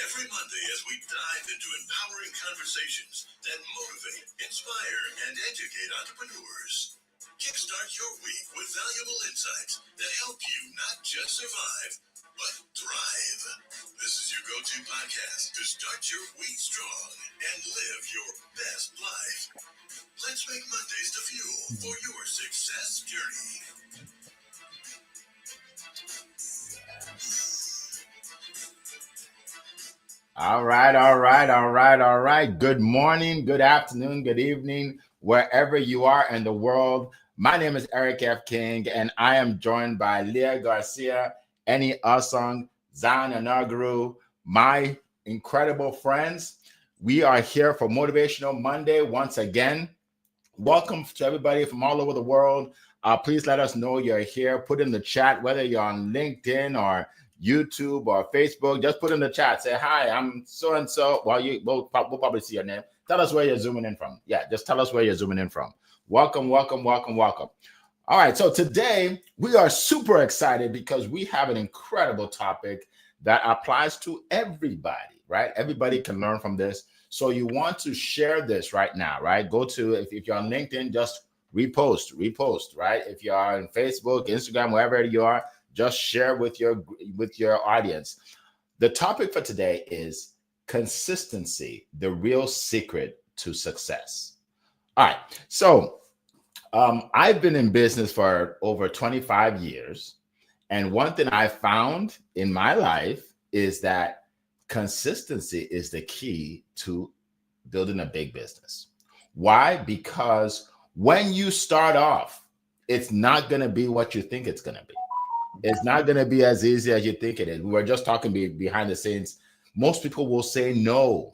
every Monday as we dive into empowering conversations that motivate, inspire, and educate entrepreneurs. Kickstart your week with valuable insights that help you not just survive, but thrive. This is your go-to podcast to start your week strong and live your best life. Let's make Mondays the fuel for your success journey. All right. Good morning, good afternoon, good evening, wherever you are in the world. My name is Eric F. King, and I am joined by Leah Garcia, Eni Asong, Zan Anaguru, my incredible friends. We are here for Motivational Monday once again. Welcome to everybody from all over the world. Please let us know you're here. Put in the chat, whether you're on LinkedIn or YouTube or Facebook, just put in the chat. Say, hi, I'm so-and-so. Well, we'll probably see your name. Tell us where you're zooming in from. Yeah, just tell us where you're zooming in from. Welcome. All right, so today we are super excited because we have an incredible topic that applies to everybody, right? Everybody can learn from this. So you want to share this right now, right? Go to, if you're on LinkedIn, just repost, right? If you're on Facebook, Instagram, wherever you are, just share with your audience. The topic for today is consistency, the real secret to success. All right. So I've been in business for over 25 years. And one thing I found in my life is that consistency is the key to building a big business. Why? Because when you start off, it's not going to be what you think it's going to be. It's not going to be as easy as you think it is. We were just talking behind the scenes. Most people will say no.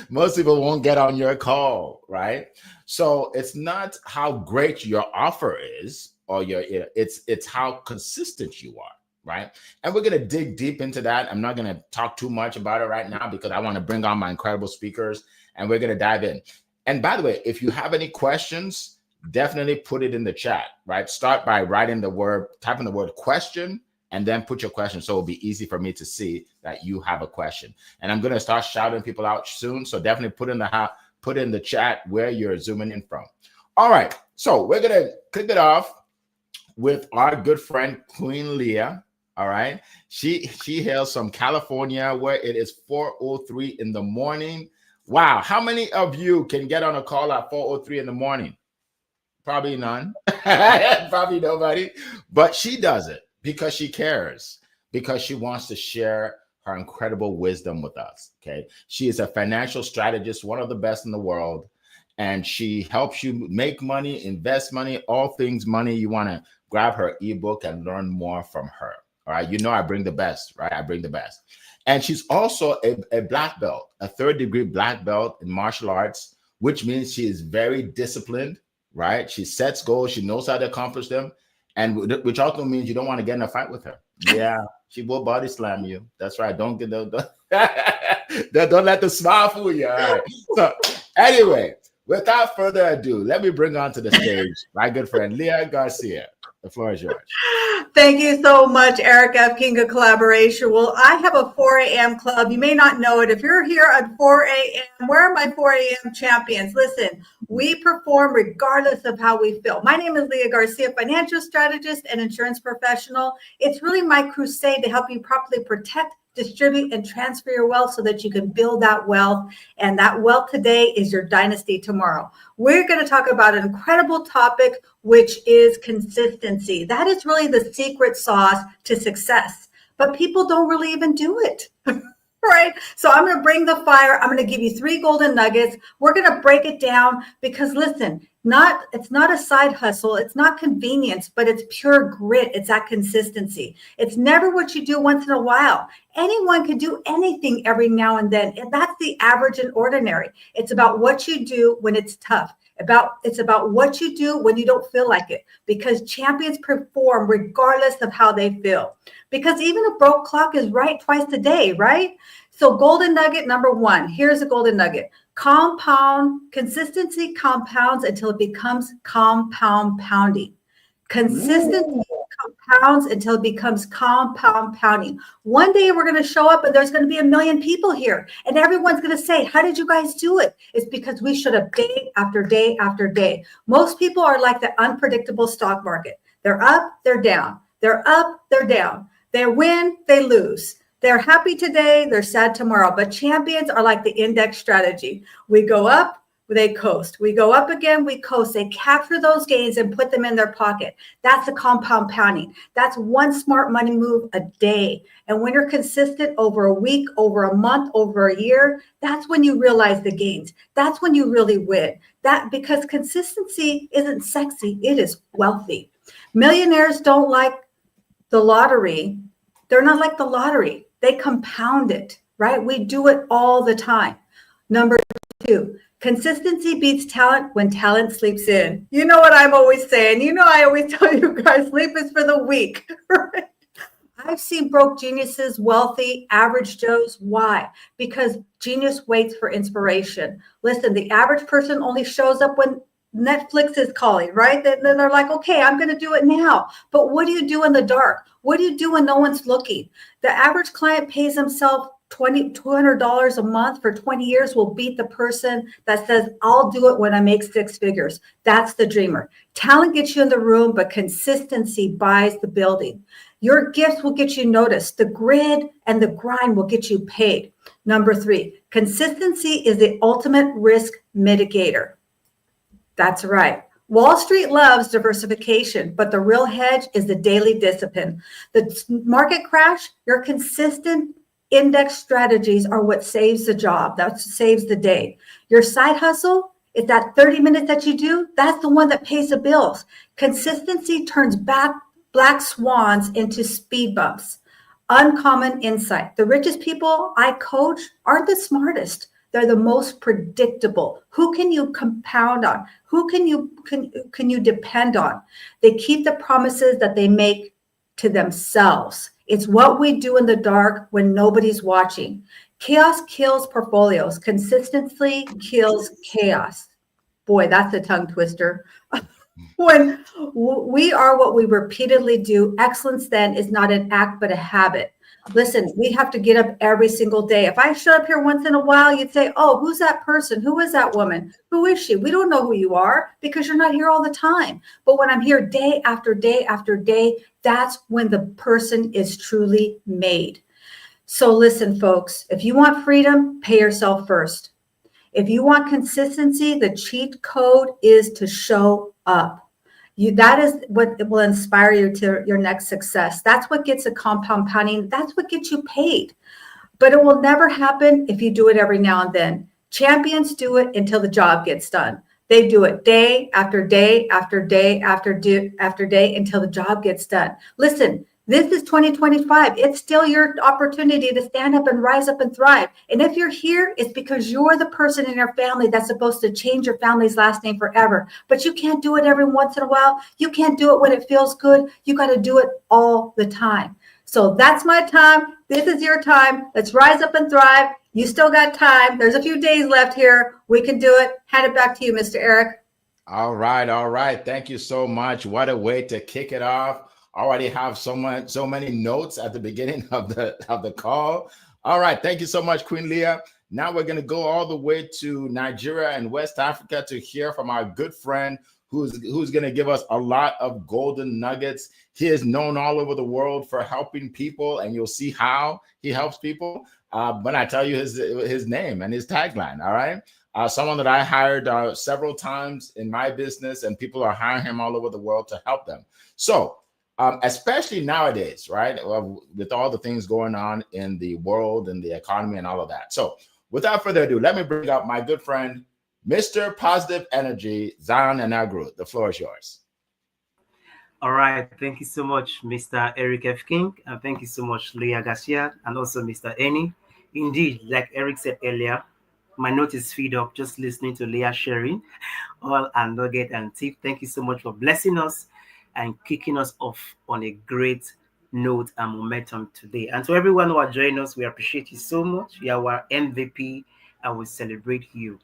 Most people won't get on your call, right? So it's not how great your offer is, or it's how consistent you are, right? And we're going to dig deep into that. I'm not going to talk too much about it right now because I want to bring on my incredible speakers and we're going to dive in. And by the way, if you have any questions, definitely put it in the chat, right? Start by typing the word question, and then put your question so it'll be easy for me to see that you have a question. And I'm going to start shouting people out soon. So definitely put in the chat where you're zooming in from. All right. So we're going to kick it off with our good friend, Queen Leah. All right. She hails from California, where it is 4:03 in the morning. Wow. How many of you can get on a call at 4:03 in the morning? Probably none. Probably nobody. But she does it because she cares, because she wants to share her incredible wisdom with us. Okay. She is a financial strategist, one of the best in the world. And she helps you make money, invest money, all things money. You want to grab her ebook and learn more from her. All right. You know, I bring the best, right? I bring the best. And she's also a black belt, a 3rd-degree black belt in martial arts, which means she is very disciplined. Right? She sets goals. She knows how to accomplish them. And which also means you don't want to get in a fight with her. Yeah, she will body slam you. That's right. Don't let the smile fool you. All right. So anyway, without further ado, let me bring on to the stage my good friend, Leah Garcia. The floor is yours. Thank you so much, Eric F. King of Collaboration. Well, I have a 4 a.m. club. You may not know it. If you're here at 4 a.m., where are my 4 a.m. champions? Listen, we perform regardless of how we feel. My name is Leah Garcia, financial strategist and insurance professional. It's really my crusade to help you properly protect, distribute, and transfer your wealth so that you can build that wealth. And that wealth today is your dynasty tomorrow. We're going to talk about an incredible topic, which is consistency. That is really the secret sauce to success. But people don't really even do it. Right? So I'm going to bring the fire. I'm going to give you 3 golden nuggets. We're going to break it down because listen, it's not a side hustle. It's not convenience, but it's pure grit. It's that consistency. It's never what you do once in a while. Anyone can do anything every now and then. And that's the average and ordinary. It's about what you do when it's tough. It's about what you do when you don't feel like it, because champions perform regardless of how they feel, because even a broke clock is right twice a day, right? So golden nugget number 1, here's a golden nugget. Consistency compounds until it becomes compound pounding. Consistency compounds until it becomes compound pounding. One day we're going to show up and there's going to be 1 million people here. And everyone's going to say, how did you guys do it? It's because we showed up day after day after day. Most people are like the unpredictable stock market. They're up, they're down. They're up, they're down. They win, they lose. They're happy today, they're sad tomorrow. But champions are like the index strategy. We go up, they coast. We go up again, we coast. They capture those gains and put them in their pocket. That's the compound pounding. That's one smart money move a day. And when you're consistent over a week, over a month, over a year, that's when you realize the gains. That's when you really win. That because consistency isn't sexy, it is wealthy. Millionaires don't like the lottery. They're not like the lottery. They compound it, right? We do it all the time. Number 2, consistency beats talent when talent sleeps in. You know what I'm always saying. You know, I always tell you guys, sleep is for the weak, right? I've seen broke geniuses, wealthy, average Joes. Why? Because genius waits for inspiration. Listen, the average person only shows up when Netflix is calling, right? Then they're like, okay, I'm going to do it now. But what do you do in the dark? What do you do when no one's looking? The average client pays himself $200 a month for 20 years will beat the person that says, I'll do it when I make 6 figures. That's the dreamer. Talent gets you in the room, but consistency buys the building. Your gifts will get you noticed. The grid and the grind will get you paid. Number 3, consistency is the ultimate risk mitigator. That's right. Wall Street loves diversification, but the real hedge is the daily discipline. The market crash, your consistent index strategies are what saves the job. That saves the day. Your side hustle is that 30 minutes that you do. That's the one that pays the bills. Consistency turns black swans into speed bumps. Uncommon insight. The richest people I coach aren't the smartest. They're the most predictable. Who can you compound on? Who can you depend on? They keep the promises that they make to themselves. It's what we do in the dark when nobody's watching. Chaos kills portfolios. Consistency kills chaos. Boy, that's a tongue twister. When we are what we repeatedly do, excellence then is not an act, but a habit. Listen, we have to get up every single day. If I showed up here once in a while, you'd say, oh, who's that person? Who is that woman? Who is she? We don't know who you are because you're not here all the time. But when I'm here day after day after day, that's when the person is truly made. So listen, folks, if you want freedom, pay yourself first. If you want consistency, the cheat code is to show up. That is what will inspire you to your next success. That's what gets a compound pounding. That's what gets you paid. But it will never happen if you do it every now and then. Champions do it until the job gets done. They do it day after day after day after day until the job gets done. Listen, this is 2025. It's still your opportunity to stand up and rise up and thrive. And if you're here, it's because you're the person in your family that's supposed to change your family's last name forever. But you can't do it every once in a while. You can't do it when it feels good. You got to do it all the time. So that's my time. This is your time. Let's rise up and thrive. You still got time. There's a few days left here. We can do it. Hand it back to you, Mr. Eric. All right. Thank you so much. What a way to kick it off. Already have so many notes at the beginning of the call. All right, thank you so much, Queen Leah. Now we're going to go all the way to Nigeria and West Africa to hear from our good friend who's going to give us a lot of golden nuggets. He is known all over the world for helping people, and you'll see how he helps people when I tell you his name and his tagline. All right. Someone that I hired several times in my business, and people are hiring him all over the world to help them. So especially nowadays, right? With all the things going on in the world and the economy and all of that. So without further ado, let me bring up my good friend, Mr. Positive Energy, Zion Anagru. The floor is yours. All right. Thank you so much, Mr. Eric F. King. And thank you so much, Leah Garcia, and also Mr. Eni. Indeed, like Eric said earlier, my note is filled up just listening to Leah sharing all our nugget and tip. Thank you so much for blessing us and kicking us off on a great note and momentum today. And to everyone who are joining us, we appreciate you so much. You are our MVP and we celebrate you.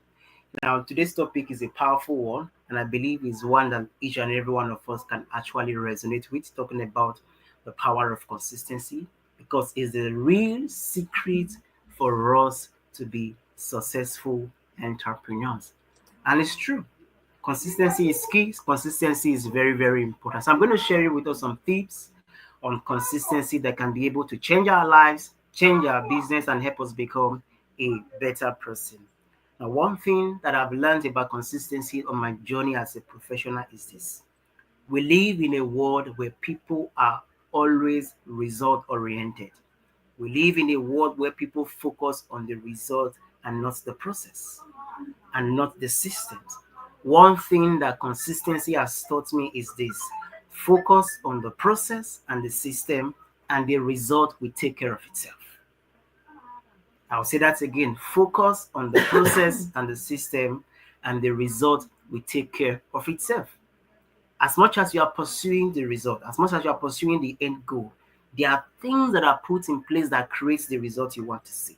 Now, today's topic is a powerful one, and I believe is one that each and every one of us can actually resonate with, talking about the power of consistency, because it's the real secret for us to be successful entrepreneurs. And it's true. Consistency is key. Consistency is very, very important. So I'm going to share with us some tips on consistency that can be able to change our lives, change our business, and help us become a better person. Now, one thing that I've learned about consistency on my journey as a professional is this. We live in a world where people are always result oriented. We live in a world where people focus on the result and not the process and not the systems. One thing that consistency has taught me is this: focus on the process and the system, and the result will take care of itself. I'll say that again: focus on the process and the system, and the result will take care of itself. As much as you are pursuing the result, as much as you are pursuing the end goal, there are things that are put in place that creates the result you want to see.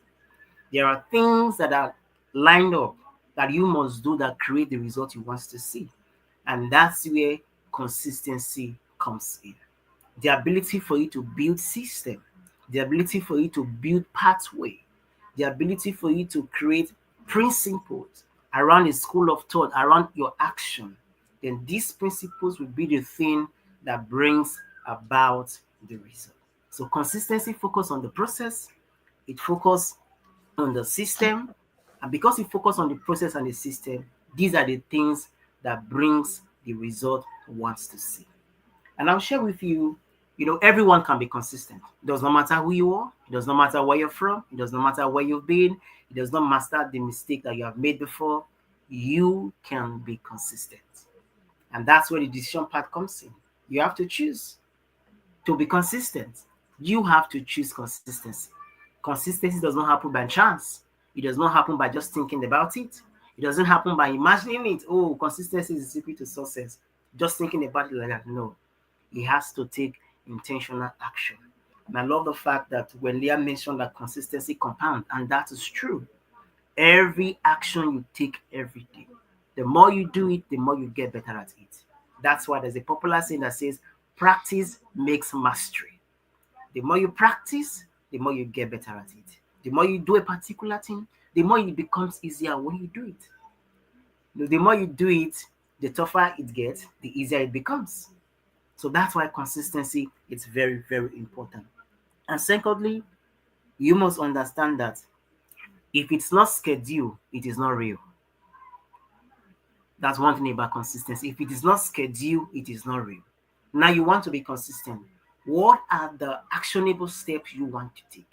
There are things that are lined up that you must do that create the result you want to see. And that's where consistency comes in. The ability for you to build system, the ability for you to build pathway, the ability for you to create principles around a school of thought, around your action, then these principles will be the thing that brings about the result. So consistency focus on the process, it focus on the system, and because you focus on the process and the system, these are the things that brings the result one wants to see. And I'll share with you, everyone can be consistent. It does not matter who you are. It does not matter where you're from. It does not matter where you've been. It does not matter the mistake that you have made before. You can be consistent. And that's where the decision part comes in. You have to choose to be consistent. You have to choose consistency. Consistency does not happen by chance. It does not happen by just thinking about it. It doesn't happen by imagining it. Oh, consistency is the secret to success. Just thinking about it like that. No. It has to take intentional action. And I love the fact that when Leah mentioned that consistency compounds, and that is true. Every action you take every day, the more you do it, the more you get better at it. That's why there's a popular saying that says, practice makes mastery. The more you practice, the more you get better at it. The more you do a particular thing, the more it becomes easier when you do it. The more you do it, the tougher it gets, the easier it becomes. So that's why consistency is very, very important. And secondly, you must understand that if it's not scheduled, it is not real. That's one thing about consistency. If it is not scheduled, it is not real. Now you want to be consistent. What are the actionable steps you want to take?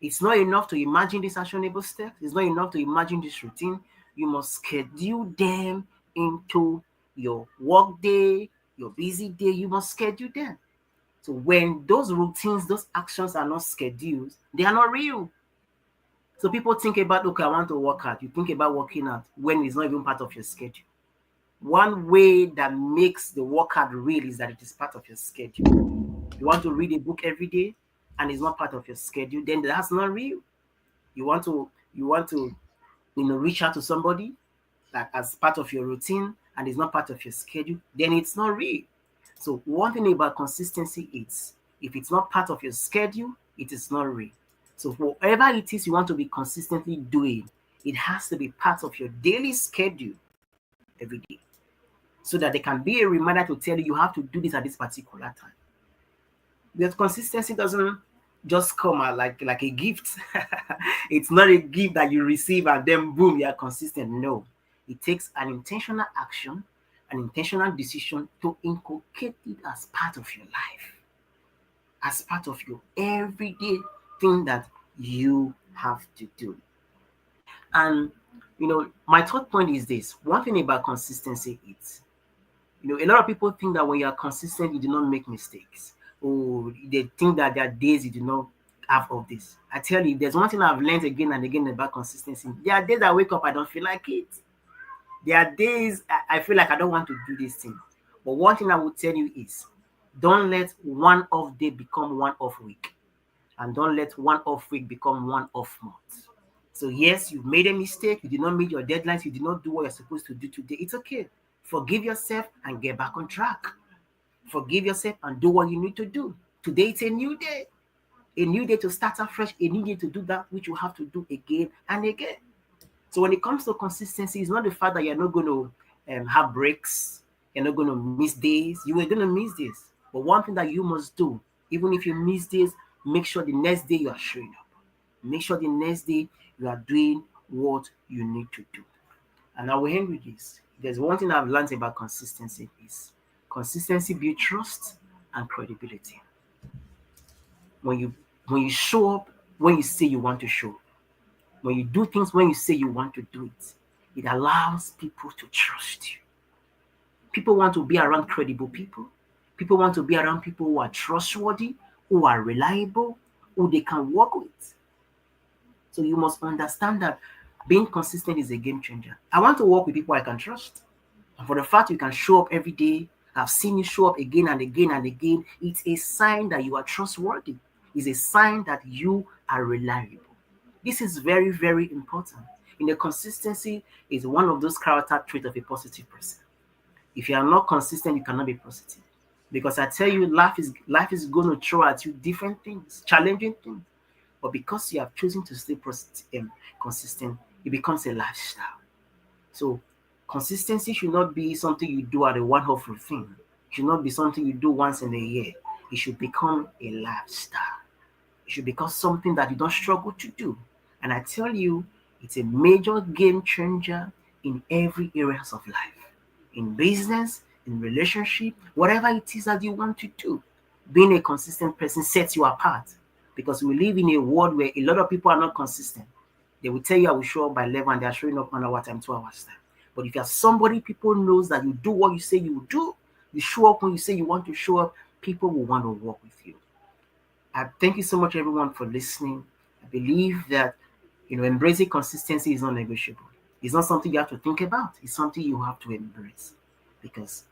It's not enough to imagine these actionable steps. It's not enough to imagine this routine. You must schedule them into your work day, your busy day. You must schedule them. So when those routines, those actions are not scheduled, they are not real. So people think about, okay, I want to work out. You think about working out when it's not even part of your schedule. One way that makes the workout real is that it is part of your schedule. You want to read a book every day and it's not part of your schedule, then that's not real. You want to reach out to somebody like as part of your routine and it's not part of your schedule, then it's not real. So one thing about consistency is if it's not part of your schedule, it is not real. So whatever it is you want to be consistently doing, it has to be part of your daily schedule every day, so that there can be a reminder to tell you have to do this at this particular time. Because consistency doesn't just come out like a gift. It's not a gift that you receive and then boom, you are consistent. No, it takes an intentional action, an intentional decision to inculcate it as part of your life, as part of your everyday thing that you have to do. And my third point is this. One thing about consistency is, a lot of people think that when you are consistent, you do not make mistakes. Or they think that there are days you do not have of this. I tell you, there's one thing I've learned again and again about consistency. There are days I wake up, I don't feel like it. There are days I feel like I don't want to do this thing. But one thing I will tell you is, don't let one off day become one off week. And don't let one off week become one off month. So yes, you've made a mistake. You did not meet your deadlines. You did not do what you're supposed to do today. It's okay. Forgive yourself and get back on track. Forgive yourself and do what you need to do. Today it's a new day. A new day to start afresh, a new day to do that which you have to do again and again. So when it comes to consistency, it's not the fact that you're not going to have breaks, you're not going to miss days. You are going to miss days. But one thing that you must do, even if you miss days, make sure the next day you are showing up. Make sure the next day you are doing what you need to do. And I will end with this. There's one thing I've learned about consistency is consistency builds trust and credibility. When you show up when you say you want to show up, when you do things when you say you want to do it, it allows people to trust you. People want to be around credible people. People want to be around people who are trustworthy, who are reliable, who they can work with. So you must understand that being consistent is a game changer. I want to work with people I can trust. And for the fact you can show up every day, I've seen you show up again and again and again, it's a sign that you are trustworthy. It's a sign that you are reliable. This is very, very important. Consistency is one of those character traits of a positive person. If you are not consistent, you cannot be positive. Because I tell you, life is going to throw at you different things, challenging things. But because you have chosen to stay consistent, it becomes a lifestyle. So consistency should not be something you do at a one-off thing. It should not be something you do once in a year. It should become a lifestyle. It should become something that you don't struggle to do. And I tell you, it's a major game changer in every areas of life. In business, in relationship, whatever it is that you want to do. Being a consistent person sets you apart. Because we live in a world where a lot of people are not consistent. They will tell you I will show up by 11 and they are showing up 1 hour time, 2 hours time. But if you are somebody people knows that you do what you say you will do, you show up when you say you want to show up, people will want to work with you. I thank you so much, everyone, for listening. I believe that embracing consistency is not negotiable. It's not something you have to think about. It's something you have to embrace. Because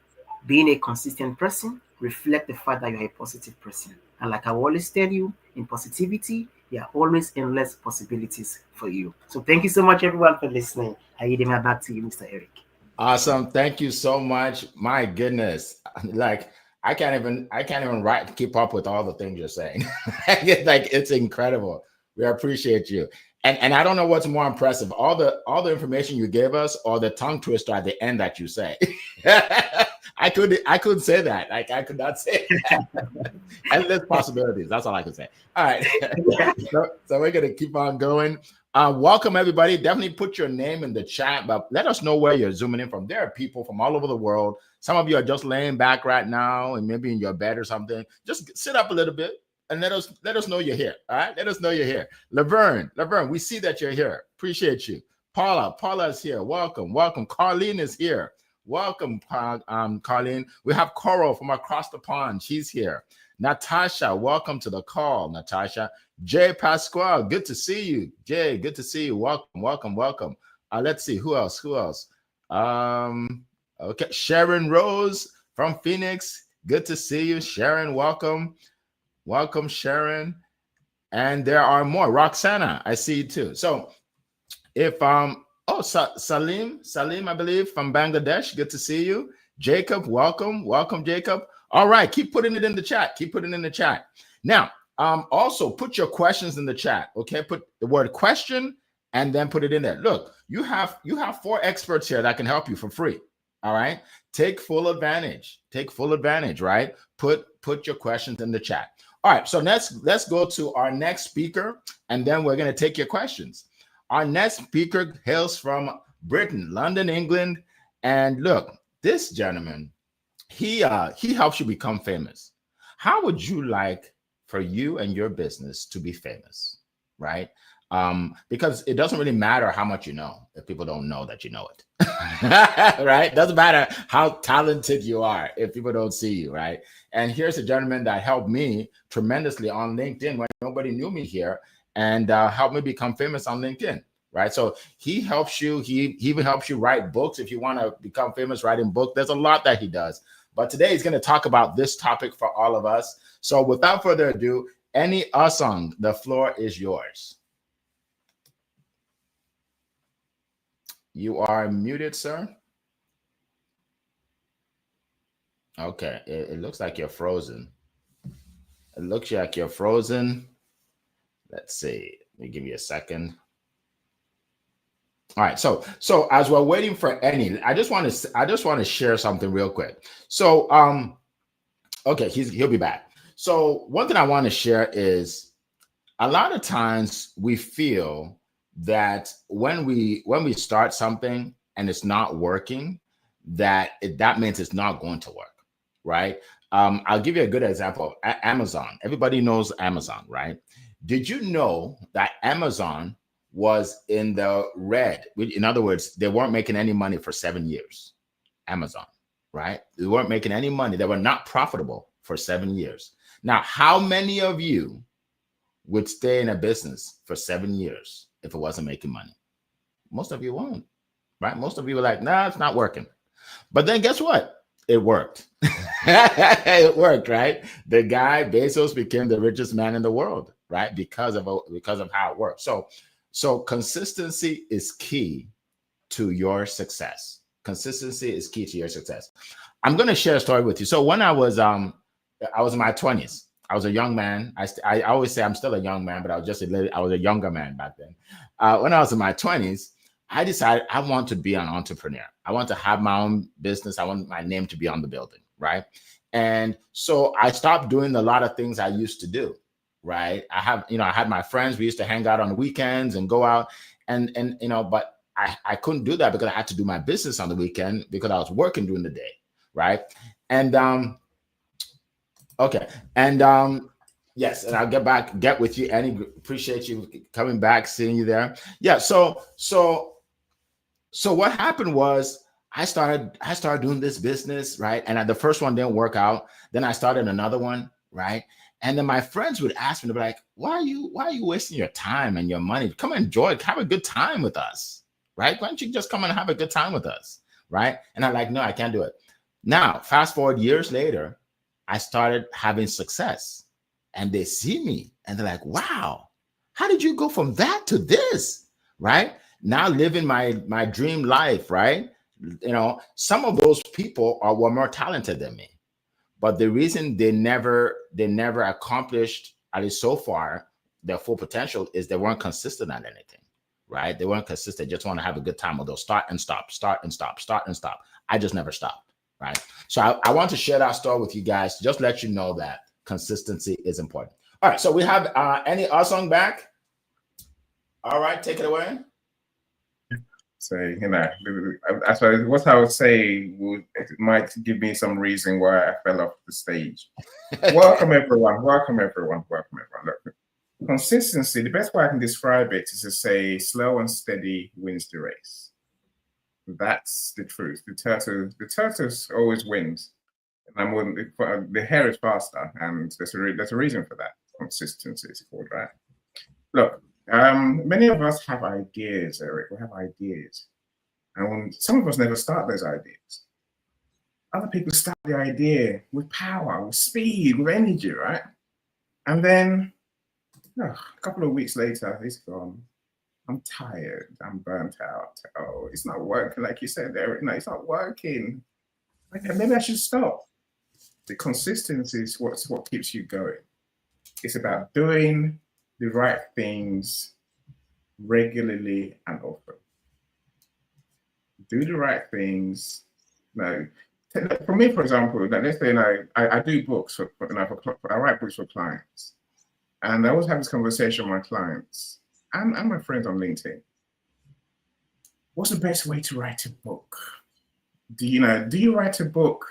being a consistent person reflects the fact that you're a positive person. And like I always tell you, in positivity, there are always endless possibilities for you. So thank you so much, everyone, for listening. I yield my back to you, Mr. Eric. Awesome. Thank you so much. My goodness. Like I can't even keep up with all the things you're saying. It's incredible. We appreciate you. And I don't know what's more impressive, all the information you gave us or the tongue twister at the end that you say. I couldn't say that. Like I could not say that. Endless possibilities. That's all I can say. All right. So we're gonna keep on going. Welcome everybody. Definitely put your name in the chat, but let us know where you're zooming in from. There are people from all over the world. Some of you are just laying back right now and maybe in your bed or something. Just sit up a little bit and let us know you're here. All right. Let us know you're here. Laverne, we see that you're here. Appreciate you. Paula is here. Welcome. Carlene is here. Welcome, Carlene. We have Coral from across the pond. She's here. Natasha, welcome to the call, Natasha. Jay Pasquale, good to see you. Jay, good to see you. Welcome. Let's see, who else? Okay, Sharon Rose from Phoenix. Good to see you, Sharon. Welcome, Sharon. And there are more. Roxana, I see you too. So if Salim, I believe, from Bangladesh. Good to see you. Jacob, welcome, Jacob. All right, keep putting it in the chat. Now, also put your questions in the chat. Okay, put the word question and then put it in there. Look, you have 4 experts here that can help you for free. All right, take full advantage. Right? Put your questions in the chat. All right, so let's go to our next speaker, and then we're going to take your questions. Our next speaker hails from Britain, London, England. And look, this gentleman, he helps you become famous. How would you like for you and your business to be famous, right? Because it doesn't really matter how much you know if people don't know that you know it, right? Doesn't matter how talented you are if people don't see you, right? And here's a gentleman that helped me tremendously on LinkedIn when nobody knew me here, and helped me become famous on LinkedIn, right? So he helps you. He even helps you write books if you want to become famous writing books. There's a lot that he does. But today he's going to talk about this topic for all of us. So without further ado, Eni Asong, the floor is yours. You are muted, sir. Okay, it looks like you're frozen. It looks like you're frozen. Let's see. Let me give you a second. All right. So as we're waiting for Annie, I just want to share something real quick. So okay, he'll be back. So one thing I want to share is a lot of times we feel that when we start something and it's not working, that means it's not going to work, right? I'll give you a good example. Amazon. Everybody knows Amazon, right? Did you know that Amazon was in the red? In other words, they weren't making any money for 7 years. Amazon, right? They weren't making any money. They were not profitable for 7 years. Now, how many of you would stay in a business for 7 years if it wasn't making money? Most of you won't, right? Most of you were like, nah, it's not working. But then guess what? It worked. It worked, right? The guy Bezos became the richest man in the world, right? Because of how it worked. So consistency is key to your success. Consistency is key to your success. I'm going to share a story with you. So when I was in my 20s, I was a young man. I always say I'm still a young man, but I was a younger man back then. When I was in my 20s, I decided I want to be an entrepreneur. I want to have my own business. I want my name to be on the building, right? And so I stopped doing a lot of things I used to do, right? I had my friends. We used to hang out on the weekends and go out, and but I couldn't do that because I had to do my business on the weekend because I was working during the day, right? And okay, and yes, and I'll get with you, Annie. Appreciate you coming back, seeing you there. Yeah, so what happened was I started doing this business, right? And the first one didn't work out. Then I started another one, right? And then my friends would ask me, to be like, why are you wasting your time and your money? Come enjoy, have a good time with us, right? Why don't you just come and have a good time with us, right? And I'm like, no, I can't do it. Now, fast forward years later, I started having success, and they see me and they're like, wow, how did you go from that to this, right? Now living my dream life, right? Some of those people were more talented than me, but the reason they never accomplished, at least so far, their full potential is they weren't consistent at anything, right? They weren't consistent. Just want to have a good time, or they'll start and stop, start and stop, start and stop. I just never stopped, right? So I want to share that story with you guys, just let you know that consistency is important. All right, so we have Annie Osong back. All right, take it away. So, I suppose what I would say might give me some reason why I fell off the stage. Welcome, everyone. Welcome, everyone. Welcome, everyone. Look, consistency, the best way I can describe it is to say slow and steady wins the race. That's the truth. The tortoise always wins. And the hare is faster, and there's a reason for that. Consistency is called, right? Look, many of us have ideas, Eric. We have ideas. And some of us never start those ideas. Other people start the idea with power, with speed, with energy, right? And then a couple of weeks later, it's gone. I'm tired. I'm burnt out. Oh, it's not working, like you said, Eric. No, it's not working. Okay, maybe I should stop. The consistency is what keeps you going. It's about doing the right things regularly and often. Do the right things. No, for me, for example, let's say I do books I write books for clients, and I always have this conversation with my clients and my friends on LinkedIn. What's the best way to write a book? Do you write a book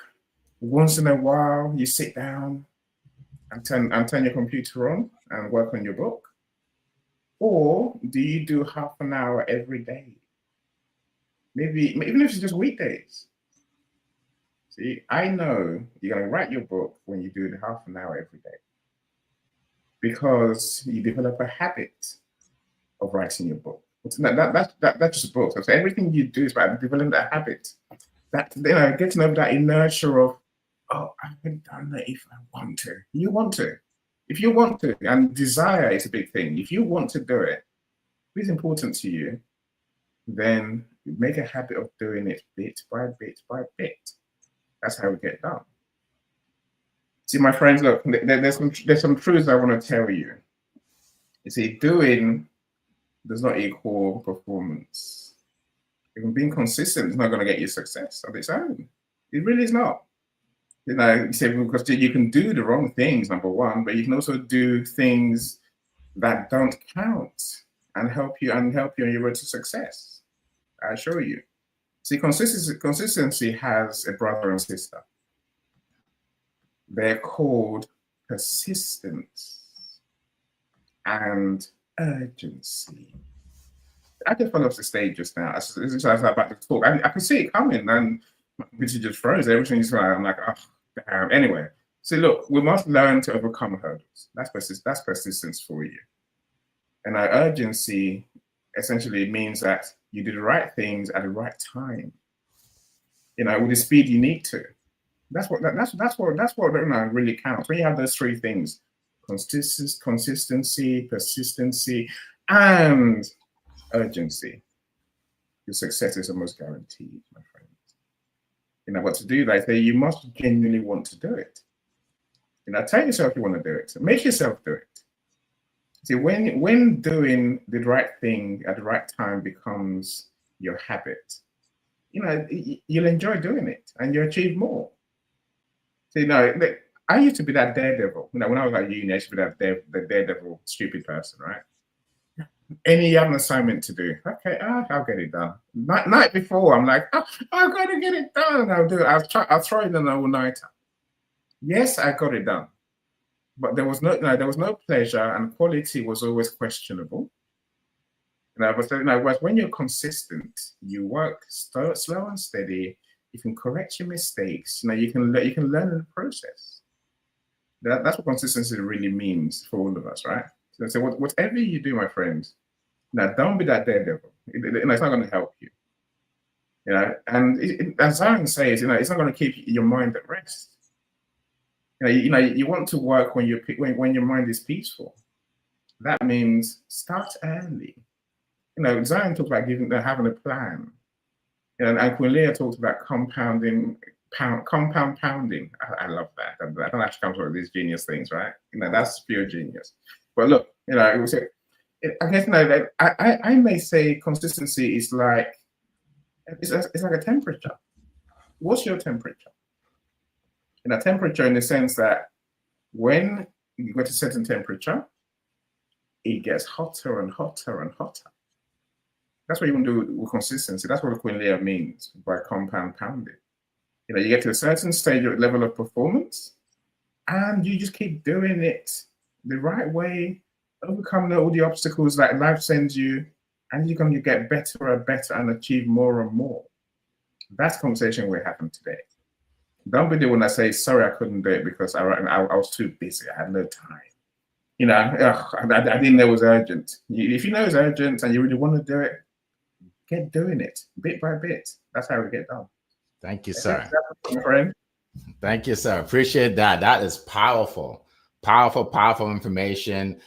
once in a while? You sit down and turn your computer on and work on your book? Or do you do half an hour every day? Maybe even if it's just weekdays. See, I know you're going to write your book when you do the half an hour every day, because you develop a habit of writing your book. That's just a book. So everything you do is about developing that habit. That getting over that inertia of, oh, I haven't done that if I want to. You want to. If you want to, and desire is a big thing. If you want to do it, if it's important to you, then make a habit of doing it bit by bit by bit. That's how we get done. See, my friends, look, there's some truths I want to tell you. You see, doing does not equal performance. Even being consistent is not going to get you success of its own. It really is not. You say, because you can do the wrong things, number one, but you can also do things that don't count and help you on your road to success. I assure you. See, consistency has a brother and sister. They're called persistence and urgency. I just fell off the stage just now. As I was about to talk, I could see it coming, and which just froze. Everything's like, I'm like, oh, damn. Anyway, so look, we must learn to overcome hurdles. That's persistence for you. And our urgency essentially means that you do the right things at the right time. With the speed you need to. That's what really counts. When you have those three things: consistency, persistency, and urgency, your success is almost guaranteed, my friends. What to do, like say, you must genuinely want to do it. Tell yourself you want to do it. Make yourself do it. See, when doing the right thing at the right time becomes your habit, you'll enjoy doing it and you achieve more. See, I used to be that daredevil. When I was at uni, I used to be the daredevil, stupid person, right? You have an assignment to do, okay, I'll get it done. Night before, I'm like, I've got to get it done. I'll do it. I'll throw it in an all-nighter. Yes, I got it done, but there was no pleasure, and quality was always questionable. But when you're consistent, you work slow and steady. You can correct your mistakes. You can learn in the process. That's what consistency really means for all of us, right? So whatever you do, my friends, don't be that daredevil. It's not going to help you. And as Zion says, it's not going to keep your mind at rest. You want to work when your mind is peaceful. That means start early. Zion talks about having a plan. And Queen Leah talks about compound pounding. I love that. I don't actually come up with these genius things, right? That's pure genius. But look, I guess I may say consistency is like it's like a temperature. What's your temperature? Temperature in the sense that when you go to a certain temperature, it gets hotter and hotter and hotter. That's what you want to do with consistency. That's what Queen Leah means by compound pounding. You get to a certain stage or level of performance, and you just keep doing it the right way, overcome all the obstacles that life sends you, and you're going to get better and better and achieve more and more. That's the conversation we're having today. Don't be the one that says, sorry, I couldn't do it because I was too busy. I had no time. I didn't know it was urgent. If you know it's urgent and you really want to do it, get doing it bit by bit. That's how we get done. Thank you, sir. My friend. Thank you, sir. Appreciate that. That is powerful, powerful information.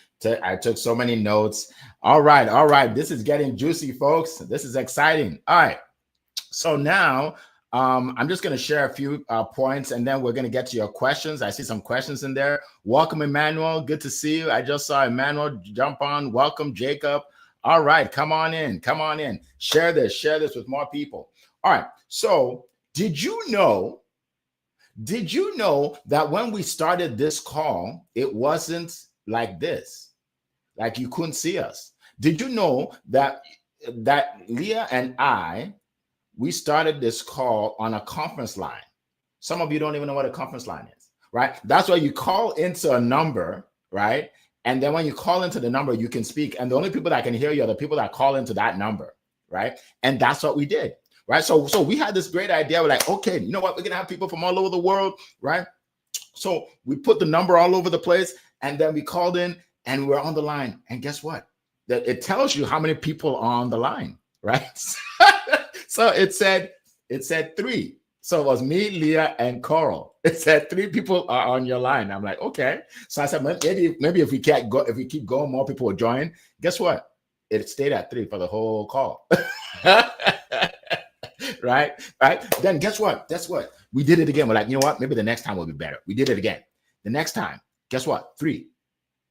I took so many notes. All right. This is getting juicy, folks. This is exciting. All right. So now I'm just going to share a few points, and then we're going to get to your questions. I see some questions in there. Welcome, Emmanuel. Good to see you. I just saw Emmanuel jump on. Welcome, Jacob. All right. Come on in. Share this with more people. All right. So did you know that when we started this call, it wasn't like this? Like you couldn't see us. Did you know that Leah and I, we started this call on a conference line? Some of you don't even know what a conference line is, right? That's why you call into a number, right? And then when you call into the number, you can speak. And the only people that can hear you are the people that call into that number, right? And that's what we did, right? So we had this great idea. We're like, okay, you know what? We're going to have people from all over the world, right? So we put the number all over the place, and then we called in and we're on the line. And guess what? That it tells you how many people are on the line, right? So it said 3. So it was me, Leah, and Coral. It said 3 people are on your line. I'm like, okay. So I said, maybe if we keep going, more people will join. Guess what? It stayed at 3 for the whole call. Right? Then guess what? We did it again. We're like, you know what? Maybe the next time will be better. We did it again. The next time, guess what? 3.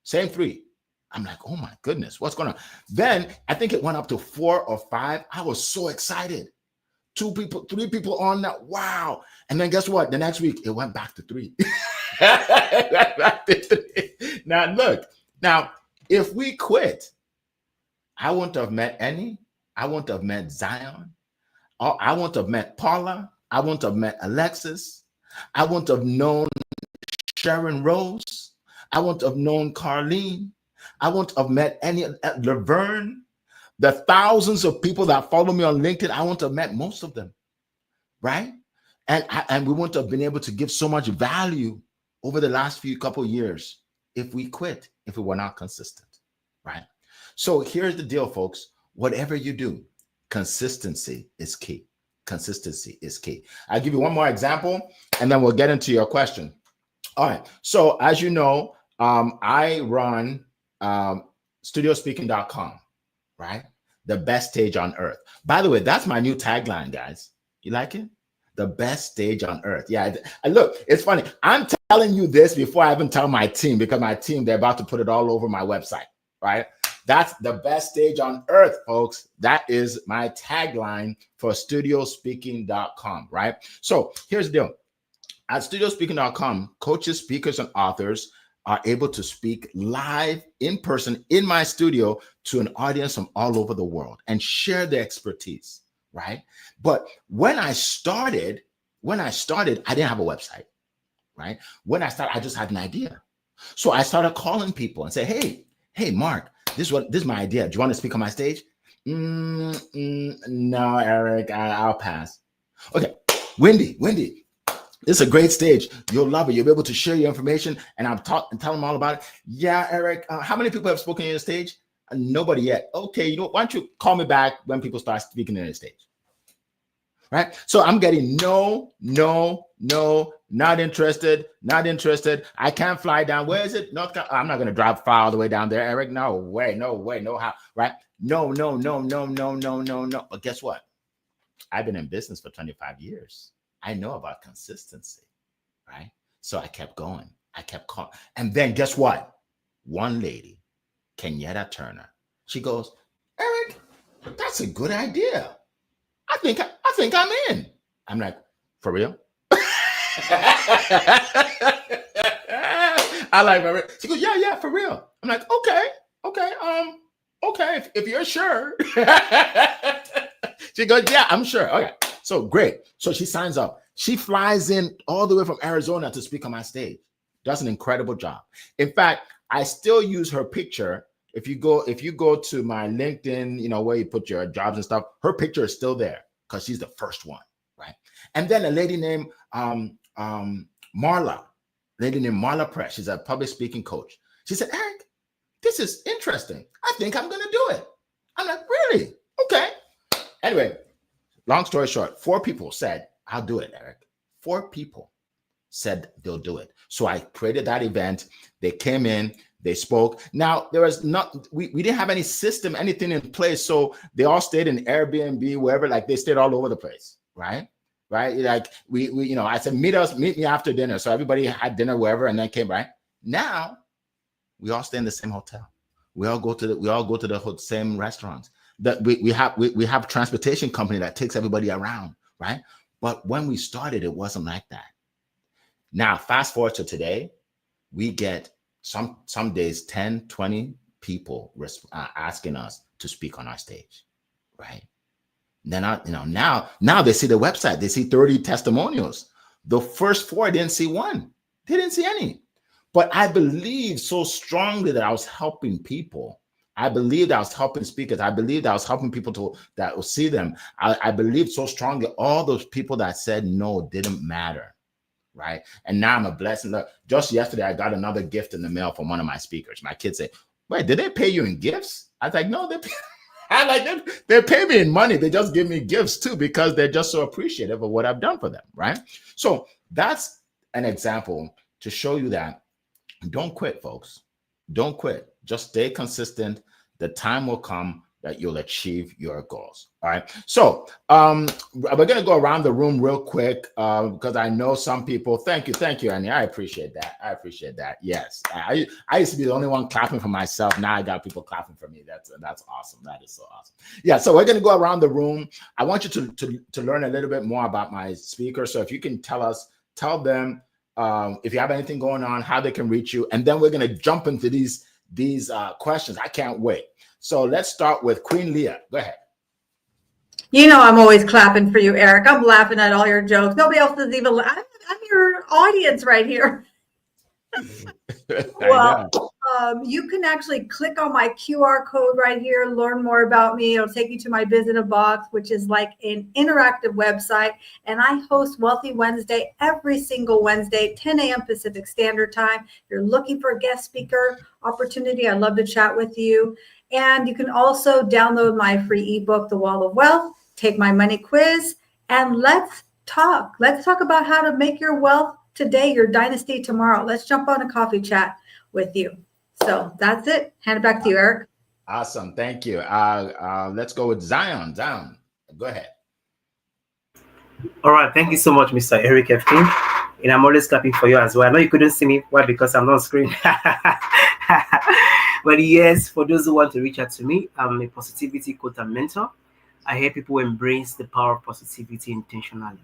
Same 3. I'm like, oh my goodness, what's going on? Then I think it went up to 4 or 5. I was so excited. 2 people, 3 people on that. Wow. And then guess what? The next week, it went back to 3. Now, look, now, if we quit, I wouldn't have met Annie. I wouldn't have met Zion. I wouldn't have met Paula. I wouldn't have met Alexis. I wouldn't have known Sharon Rose. I wouldn't have known Carlene. I wouldn't have met any Laverne. The thousands of people that follow me on LinkedIn, I wouldn't have met most of them, right? And we wouldn't have been able to give so much value over the last couple of years if we quit, if we were not consistent, right? So here's the deal, folks. Whatever you do, consistency is key. Consistency is key. I'll give you one more example, and then we'll get into your question. All right. So as you know, I run studiospeaking.com, right? The best stage on earth. By the way, that's my new tagline, guys. You like it? The best stage on earth. Yeah. Look, it's funny. I'm telling you this before I even tell my team, because my team, they're about to put it all over my website, right? That's the best stage on earth, folks. That is my tagline for studiospeaking.com, right? So here's the deal. At studiospeaking.com, coaches, speakers, and authors are able to speak live in person in my studio to an audience from all over the world and share their expertise, right? But when I started, I didn't have a website, right? When I started, I just had an idea. So I started calling people and say, hey, Mark, this is my idea. Do you want to speak on my stage? No, Eric, I'll pass. Okay, Wendy, this is a great stage. You'll love it. You'll be able to share your information, and I'll talk and tell them all about it. Yeah, Eric, how many people have spoken on your stage? Nobody yet. Okay, why don't you call me back when people start speaking on your stage? Right? So I'm getting no, not interested. I can't fly down. Where is it? North Carolina. I'm not going to drive far all the way down there, Eric. No way, no how. Right? No. But guess what? I've been in business for 25 years. I know about consistency, right? So I kept going. I kept calling. And then guess what? One lady, Kenyatta Turner, she goes, Eric, that's a good idea. I think I'm in. I'm like, for real? I like, for real. She goes, yeah, for real. I'm like, okay, if you're sure. She goes, yeah, I'm sure. Okay, so great. So she signs up. She flies in all the way from Arizona to speak on my stage. Does an incredible job. In fact, I still use her picture. If you go to my LinkedIn, where you put your jobs and stuff, her picture is still there because she's the first one, right? And then a lady named Marla Press. She's a public speaking coach. She said, Eric, this is interesting. I think I'm going to do it. I'm like, really? Okay. Anyway, long story short, 4 people said, I'll do it, Eric. 4 people said they'll do it. So I created that event. They came in, they spoke. Now, there was we didn't have any system, anything in place. So they all stayed in Airbnb, wherever, like they stayed all over the place, right? Right? Like we I said, meet me after dinner. So everybody had dinner wherever and then came, right? Now we all stay in the same hotel. We all go to the same restaurants. That we have a transportation company that takes everybody around, right? But when we started, it wasn't like that. Now, fast forward to today, we get some days 10, 20 people asking us to speak on our stage, right? Then now they see the website, they see 30 testimonials. The first 4 didn't see one, they didn't see any. But I believed so strongly that I was helping people. I believed I was helping speakers. I believed I was helping people that will see them. I believed so strongly. All those people that said no didn't matter, right? And now I'm a blessing. Look, just yesterday, I got another gift in the mail from one of my speakers. My kids say, wait, did they pay you in gifts? I was like, no, they pay me in money. They just give me gifts too, because they're just so appreciative of what I've done for them, right? So that's an example to show you that don't quit, folks. Don't quit. Just stay consistent. The time will come that you'll achieve your goals. All right. So we're going to go around the room real quick because I know some people. Thank you, Annie. I appreciate that. Yes. I used to be the only one clapping for myself. Now I got people clapping for me. That's awesome. That is so awesome. Yeah. So we're going to go around the room. I want you to learn a little bit more about my speaker. So if you can tell them if you have anything going on, how they can reach you, and then we're going to jump into these questions. I can't wait. So let's start with Queen Leah. Go ahead. You know, I'm always clapping for you, Eric. I'm laughing at all your jokes. Nobody else is even. I'm your audience right here. Well, you can actually click on my QR code right here, learn more about me. It'll take you to my Biz in a Box, which is like an interactive website. And I host Wealthy Wednesday every single Wednesday, 10 a.m. Pacific Standard Time. If you're looking for a guest speaker opportunity, I'd love to chat with you. And you can also download my free ebook, The Wall of Wealth, take my money quiz, and let's talk. Let's talk about how to make your wealth today, your dynasty tomorrow. Let's jump on a coffee chat with you. So that's it. Hand it back to you, Eric. Awesome. Thank you. Let's go with Zion. Zion, go ahead. All right. Thank you so much, Mr. Eric F. King. And I'm always clapping for you as well. I know you couldn't see me. Why? Because I'm not on screen. But yes, for those who want to reach out to me, I'm a positivity coach and mentor. I help people embrace the power of positivity intentionally.